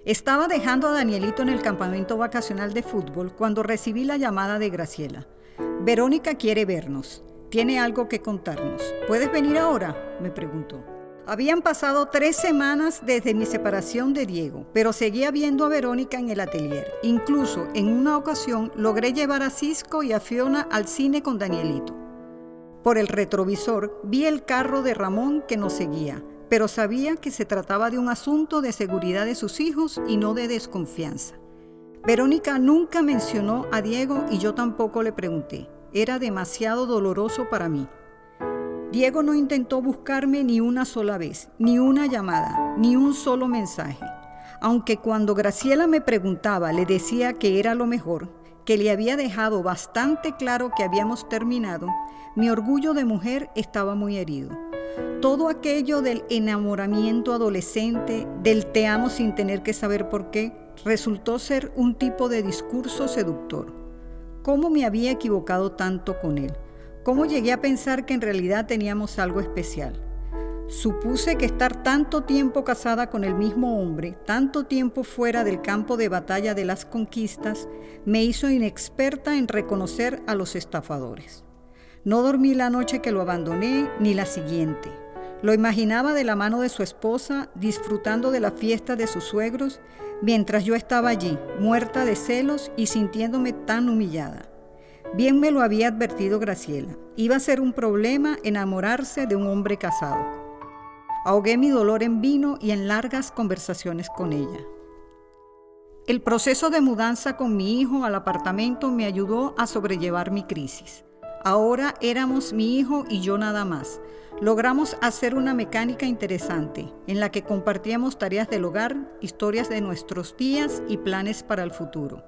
Estaba dejando a Danielito en el campamento vacacional de fútbol cuando recibí la llamada de Graciela. Verónica quiere vernos. Tiene algo que contarnos. ¿Puedes venir ahora?, me preguntó. Habían pasado 3 semanas desde mi separación de Diego, pero seguía viendo a Verónica en el atelier. Incluso en una ocasión logré llevar a Cisco y a Fiona al cine con Danielito. Por el retrovisor vi el carro de Ramón que nos seguía, pero sabía que se trataba de un asunto de seguridad de sus hijos y no de desconfianza. Verónica nunca mencionó a Diego y yo tampoco le pregunté. Era demasiado doloroso para mí. Diego no intentó buscarme ni una sola vez, ni una llamada, ni un solo mensaje. Aunque cuando Graciela me preguntaba le decía que era lo mejor, que le había dejado bastante claro que habíamos terminado, mi orgullo de mujer estaba muy herido. Todo aquello del enamoramiento adolescente, del te amo sin tener que saber por qué, resultó ser un tipo de discurso seductor. ¿Cómo me había equivocado tanto con él? ¿Cómo llegué a pensar que en realidad teníamos algo especial? Supuse que estar tanto tiempo casada con el mismo hombre, tanto tiempo fuera del campo de batalla de las conquistas, me hizo inexperta en reconocer a los estafadores. No dormí la noche que lo abandoné, ni la siguiente. Lo imaginaba de la mano de su esposa, disfrutando de la fiesta de sus suegros, mientras yo estaba allí, muerta de celos y sintiéndome tan humillada. Bien me lo había advertido Graciela. Iba a ser un problema enamorarse de un hombre casado. Ahogué mi dolor en vino y en largas conversaciones con ella. El proceso de mudanza con mi hijo al apartamento me ayudó a sobrellevar mi crisis. Ahora éramos mi hijo y yo nada más. Logramos hacer una mecánica interesante, en la que compartíamos tareas del hogar, historias de nuestros días y planes para el futuro.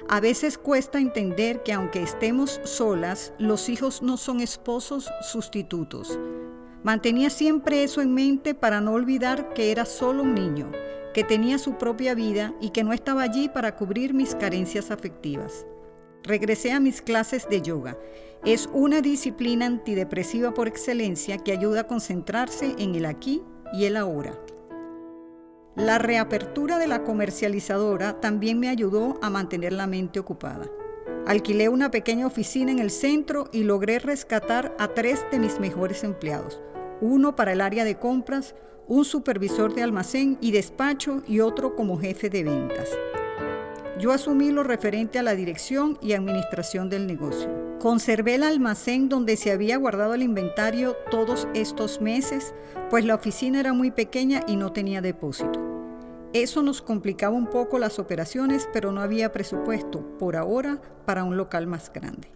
A veces cuesta entender que aunque estemos solas, los hijos no son esposos sustitutos. Mantenía siempre eso en mente para no olvidar que era solo un niño, que tenía su propia vida y que no estaba allí para cubrir mis carencias afectivas. Regresé a mis clases de yoga. Es una disciplina antidepresiva por excelencia que ayuda a concentrarse en el aquí y el ahora. La reapertura de la comercializadora también me ayudó a mantener la mente ocupada. Alquilé una pequeña oficina en el centro y logré rescatar a 3 de mis mejores empleados. Uno para el área de compras, un supervisor de almacén y despacho y otro como jefe de ventas. Yo asumí lo referente a la dirección y administración del negocio. Conservé el almacén donde se había guardado el inventario todos estos meses, pues la oficina era muy pequeña y no tenía depósito. Eso nos complicaba un poco las operaciones, pero no había presupuesto, por ahora, para un local más grande.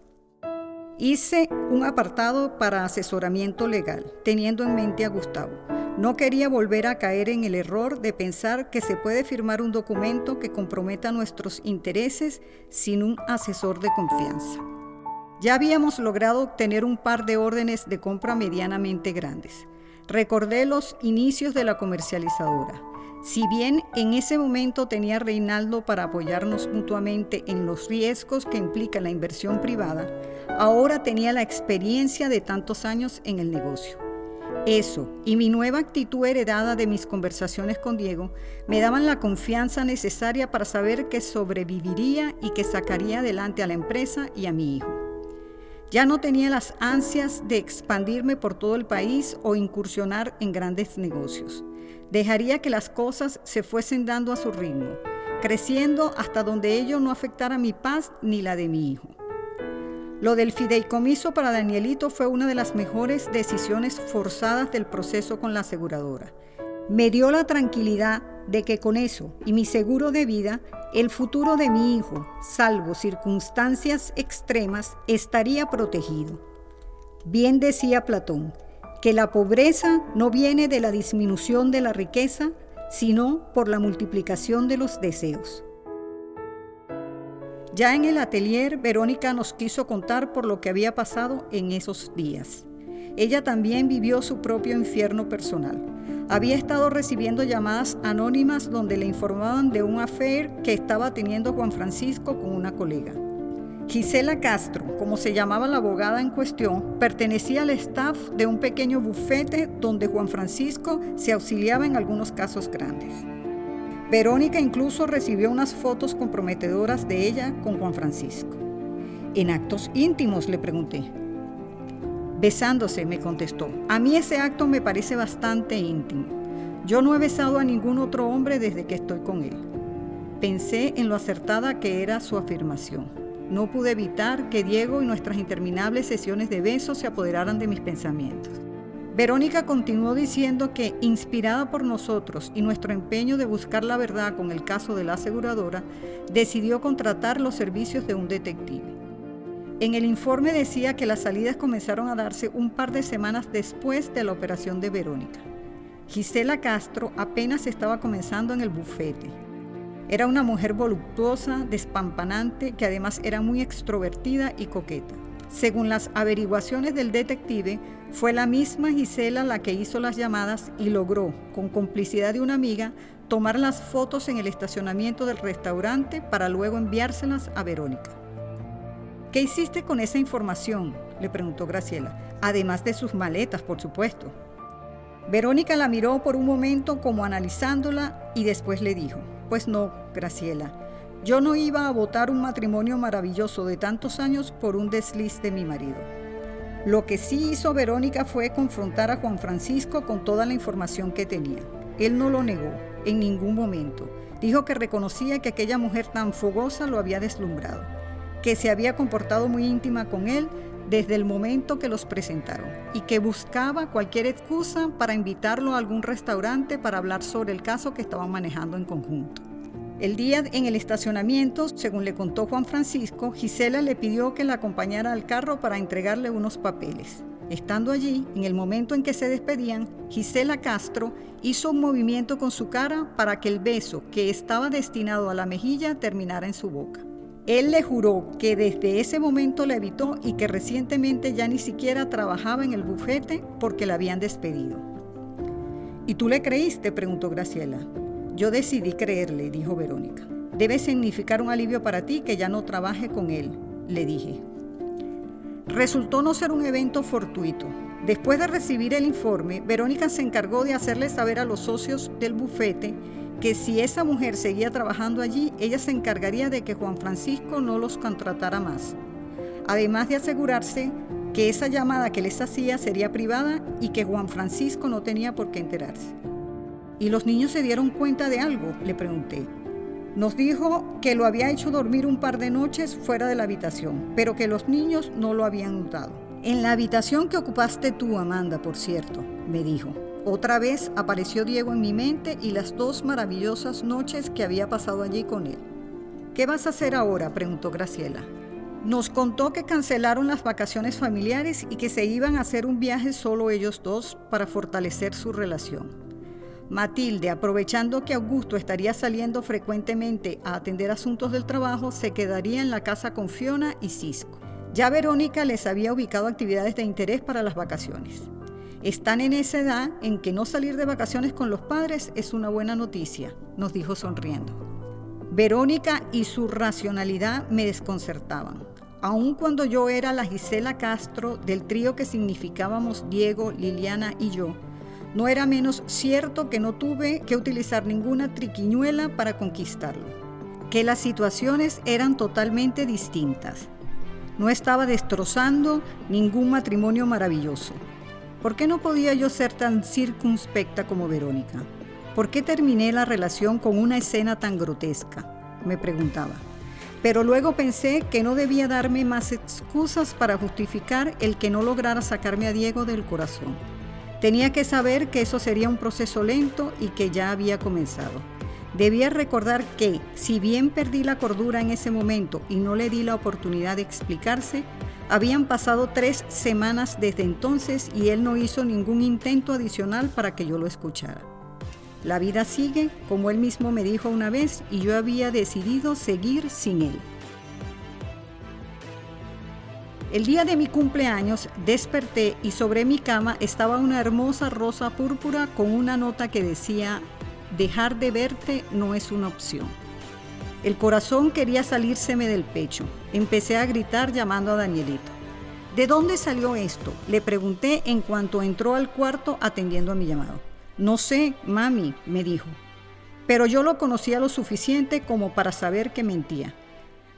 Hice un apartado para asesoramiento legal, teniendo en mente a Gustavo. No quería volver a caer en el error de pensar que se puede firmar un documento que comprometa nuestros intereses sin un asesor de confianza. Ya habíamos logrado obtener un par de órdenes de compra medianamente grandes. Recordé los inicios de la comercializadora. Si bien en ese momento tenía a Reinaldo para apoyarnos mutuamente en los riesgos que implica la inversión privada, ahora tenía la experiencia de tantos años en el negocio. Eso y mi nueva actitud heredada de mis conversaciones con Diego me daban la confianza necesaria para saber que sobreviviría y que sacaría adelante a la empresa y a mi hijo. Ya no tenía las ansias de expandirme por todo el país o incursionar en grandes negocios. Dejaría que las cosas se fuesen dando a su ritmo, creciendo hasta donde ello no afectara mi paz ni la de mi hijo. Lo del fideicomiso para Danielito fue una de las mejores decisiones forzadas del proceso con la aseguradora. Me dio la tranquilidad de que con eso y mi seguro de vida, el futuro de mi hijo, salvo circunstancias extremas, estaría protegido. Bien decía Platón, que la pobreza no viene de la disminución de la riqueza, sino por la multiplicación de los deseos. Ya en el atelier, Verónica nos quiso contar por lo que había pasado en esos días. Ella también vivió su propio infierno personal. Había estado recibiendo llamadas anónimas donde le informaban de un affair que estaba teniendo Juan Francisco con una colega. Gisela Castro, como se llamaba la abogada en cuestión, pertenecía al staff de un pequeño bufete donde Juan Francisco se auxiliaba en algunos casos grandes. Verónica incluso recibió unas fotos comprometedoras de ella con Juan Francisco. ¿En actos íntimos?, le pregunté. Besándose, me contestó. A mí ese acto me parece bastante íntimo. Yo no he besado a ningún otro hombre desde que estoy con él. Pensé en lo acertada que era su afirmación. No pude evitar que Diego y nuestras interminables sesiones de besos se apoderaran de mis pensamientos. Verónica continuó diciendo que, inspirada por nosotros y nuestro empeño de buscar la verdad con el caso de la aseguradora, decidió contratar los servicios de un detective. En el informe decía que las salidas comenzaron a darse un par de semanas después de la operación de Verónica. Gisela Castro apenas estaba comenzando en el bufete. Era una mujer voluptuosa, despampanante, que además era muy extrovertida y coqueta. Según las averiguaciones del detective, fue la misma Gisela la que hizo las llamadas y logró, con complicidad de una amiga, tomar las fotos en el estacionamiento del restaurante para luego enviárselas a Verónica. ¿Qué hiciste con esa información?, le preguntó Graciela, además de sus maletas, por supuesto. Verónica la miró por un momento como analizándola y después le dijo: pues no, Graciela, yo no iba a botar un matrimonio maravilloso de tantos años por un desliz de mi marido. Lo que sí hizo Verónica fue confrontar a Juan Francisco con toda la información que tenía. Él no lo negó en ningún momento. Dijo que reconocía que aquella mujer tan fogosa lo había deslumbrado, que se había comportado muy íntima con él desde el momento que los presentaron y que buscaba cualquier excusa para invitarlo a algún restaurante para hablar sobre el caso que estaban manejando en conjunto. El día en el estacionamiento, según le contó Juan Francisco, Gisela le pidió que la acompañara al carro para entregarle unos papeles. Estando allí, en el momento en que se despedían, Gisela Castro hizo un movimiento con su cara para que el beso que estaba destinado a la mejilla terminara en su boca. Él le juró que desde ese momento la evitó y que recientemente ya ni siquiera trabajaba en el bufete porque la habían despedido. ¿Y tú le creíste?, preguntó Graciela. Yo decidí creerle, dijo Verónica. Debe significar un alivio para ti que ya no trabaje con él, le dije. Resultó no ser un evento fortuito. Después de recibir el informe, Verónica se encargó de hacerle saber a los socios del bufete que si esa mujer seguía trabajando allí, ella se encargaría de que Juan Francisco no los contratara más. Además de asegurarse que esa llamada que les hacía sería privada y que Juan Francisco no tenía por qué enterarse. ¿Y los niños se dieron cuenta de algo?, le pregunté. Nos dijo que lo había hecho dormir un par de noches fuera de la habitación, pero que los niños no lo habían notado. En la habitación que ocupaste tú, Amanda, por cierto, me dijo. Otra vez apareció Diego en mi mente y las 2 maravillosas noches que había pasado allí con él. ¿Qué vas a hacer ahora?, preguntó Graciela. Nos contó que cancelaron las vacaciones familiares y que se iban a hacer un viaje solo ellos 2 para fortalecer su relación. Matilde, aprovechando que Augusto estaría saliendo frecuentemente a atender asuntos del trabajo, se quedaría en la casa con Fiona y Cisco. Ya Verónica les había ubicado actividades de interés para las vacaciones. Están en esa edad en que no salir de vacaciones con los padres es una buena noticia, nos dijo sonriendo. Verónica y su racionalidad me desconcertaban. Aun cuando yo era la Gisela Castro del trío que significábamos Diego, Liliana y yo, no era menos cierto que no tuve que utilizar ninguna triquiñuela para conquistarlo, que las situaciones eran totalmente distintas. No estaba destrozando ningún matrimonio maravilloso. ¿Por qué no podía yo ser tan circunspecta como Verónica? ¿Por qué terminé la relación con una escena tan grotesca?, me preguntaba. Pero luego pensé que no debía darme más excusas para justificar el que no lograra sacarme a Diego del corazón. Tenía que saber que eso sería un proceso lento y que ya había comenzado. Debía recordar que, si bien perdí la cordura en ese momento y no le di la oportunidad de explicarse, habían pasado 3 semanas desde entonces y él no hizo ningún intento adicional para que yo lo escuchara. La vida sigue, como él mismo me dijo una vez, y yo había decidido seguir sin él. El día de mi cumpleaños desperté y sobre mi cama estaba una hermosa rosa púrpura con una nota que decía: dejar de verte no es una opción. El corazón quería salírseme del pecho. Empecé a gritar llamando a Danielito. ¿De dónde salió esto?, le pregunté en cuanto entró al cuarto atendiendo a mi llamado. No sé, mami, me dijo. pero yo lo conocía lo suficiente como para saber que mentía.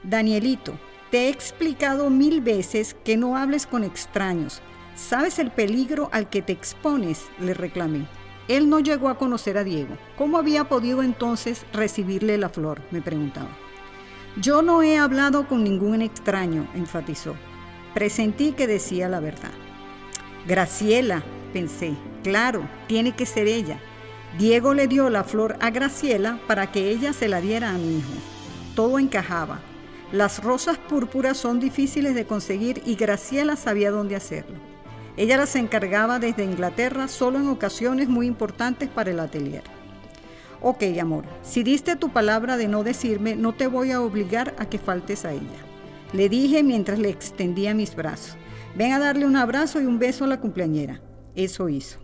Danielito, te he explicado 1000 veces que no hables con extraños. ¿Sabes el peligro al que te expones?, le reclamé. Él no llegó a conocer a Diego. ¿Cómo había podido entonces recibirle la flor?, me preguntaba. Yo no he hablado con ningún extraño, enfatizó. Presentí que decía la verdad. Graciela, pensé, claro, tiene que ser ella. Diego le dio la flor a Graciela para que ella se la diera a mi hijo. Todo encajaba. Las rosas púrpuras son difíciles de conseguir y Graciela sabía dónde hacerlo. Ella las encargaba desde Inglaterra solo en ocasiones muy importantes para el atelier. Ok, amor, si diste tu palabra de no decirme, no te voy a obligar a que faltes a ella. Le dije mientras le extendía mis brazos. Ven a darle un abrazo y un beso a la cumpleañera. Eso hizo.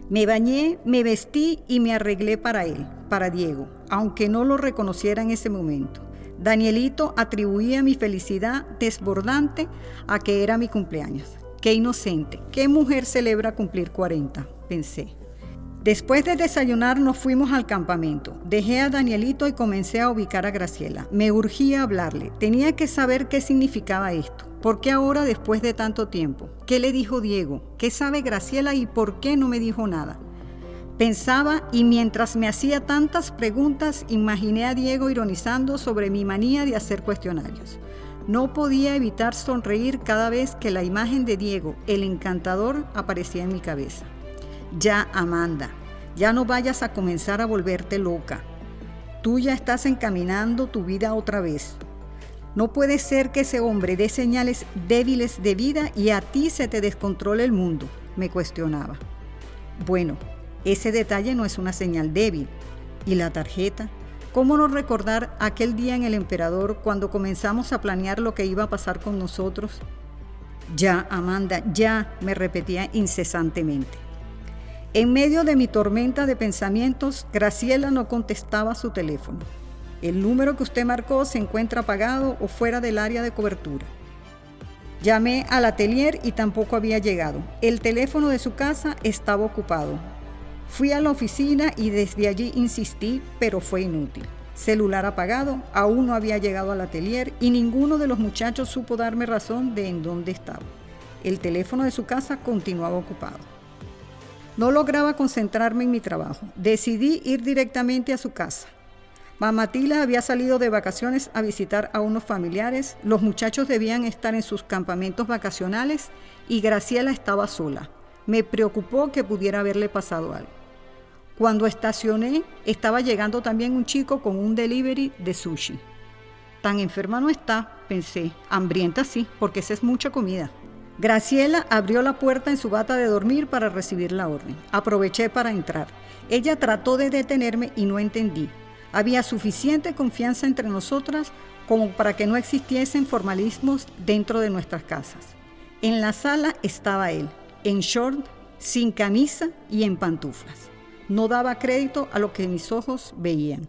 Me bañé, me vestí y me arreglé para él, para Diego, aunque no lo reconociera en ese momento. Danielito atribuía mi felicidad desbordante a que era mi cumpleaños. Qué inocente, qué mujer celebra cumplir 40, pensé. Después de desayunar nos fuimos al campamento. Dejé a Danielito y comencé a ubicar a Graciela. Me urgía hablarle. Tenía que saber qué significaba esto. ¿Por qué ahora después de tanto tiempo? ¿Qué le dijo Diego? ¿Qué sabe Graciela y por qué no me dijo nada? Pensaba y mientras me hacía tantas preguntas, imaginé a Diego ironizando sobre mi manía de hacer cuestionarios. No podía evitar sonreír cada vez que la imagen de Diego, el encantador, aparecía en mi cabeza. Ya, Amanda, ya no vayas a comenzar a volverte loca. Tú ya estás encaminando tu vida otra vez. No puede ser que ese hombre dé señales débiles de vida y a ti se te descontrole el mundo, me cuestionaba. Bueno, ese detalle no es una señal débil. ¿Y la tarjeta? ¿Cómo no recordar aquel día en el Emperador cuando comenzamos a planear lo que iba a pasar con nosotros? Ya, Amanda, ya, me repetía incesantemente. En medio de mi tormenta de pensamientos, Graciela no contestaba su teléfono. El número que usted marcó se encuentra apagado o fuera del área de cobertura. Llamé al atelier y tampoco había llegado. El teléfono de su casa estaba ocupado. Fui a la oficina y desde allí insistí, pero fue inútil. Celular apagado, aún no había llegado al atelier y ninguno de los muchachos supo darme razón de en dónde estaba. El teléfono de su casa continuaba ocupado. No lograba concentrarme en mi trabajo. Decidí ir directamente a su casa. Mamá Tila había salido de vacaciones a visitar a unos familiares, los muchachos debían estar en sus campamentos vacacionales y Graciela estaba sola. Me preocupó que pudiera haberle pasado algo. Cuando estacioné, estaba llegando también un chico con un delivery de sushi. Tan enferma no está, pensé, hambrienta sí, porque esa es mucha comida. Graciela abrió la puerta en su bata de dormir para recibir la orden. Aproveché para entrar. Ella trató de detenerme y no entendí. Había suficiente confianza entre nosotras como para que no existiesen formalismos dentro de nuestras casas. En la sala estaba él, en short, sin camisa y en pantuflas. No daba crédito a lo que mis ojos veían.